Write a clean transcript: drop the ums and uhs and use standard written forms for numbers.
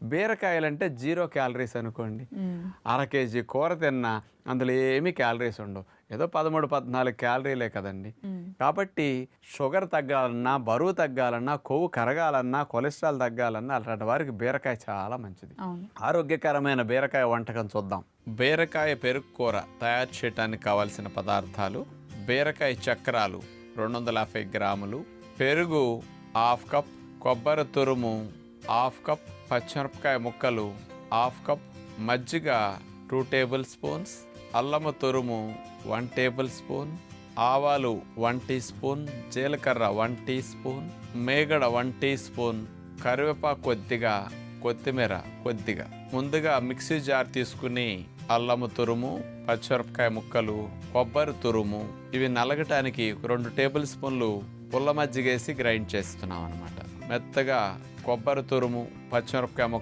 బీరకాయలంటే 0 calories అనుకోండి. అర KG కూర తిన్నా అందులో ఏమీ క్యాలరీస్ ఉండవు. ఏదో 13-14 క్యాలరీలే కదండి. కాబట్టి షుగర్ తగ్గాలన్నా, బరువు తగ్గాలన్నా, కొవ్వు కరగాలన్నా, కొలెస్ట్రాల్ తగ్గాలన్నా అలాంటి వారికి బీరకాయ చాలా మంచిది. ఆరోగ్యకరమైన బీరకాయ వంటకం చూద్దాం. బీరకాయ పెరుగు కూర తయారు చేయడానికి కావాల్సిన పదార్థాలు: బీరకాయ చక్రాలు 250 గ్రాములు, పెరుగు 1/2 కప్, కొబ్బరి తురుము 1/2 కప్, పచ్చిమిరపకాయ ముక్కలు 1/2 కప్, మజ్జిగ 2 టేబుల్ స్పూన్స్, అల్లము తురుము 1 టేబుల్ స్పూన్, ఆవాలు 1 టీ స్పూన్, జీలకర్ర 1 టీ స్పూన్, మేగడ 1 టీ స్పూన్, కరివేపాకు కొద్దిగా, కొత్తిమీర కొద్దిగా. ముందుగా మిక్సీ జార్ తీసుకుని అల్లము తురుము, పచ్చిమిరపకాయ ముక్కలు, కొబ్బరి తురుము ఇవి నలగటానికి 2 టేబుల్ స్పూన్లు పుల్ల మజ్జిగేసి గ్రైండ్ చేస్తున్నాం అన్నమాట. మెత్తగా కొబ్బరి తురుము, పచ్చిమిరపకాయ ముక్క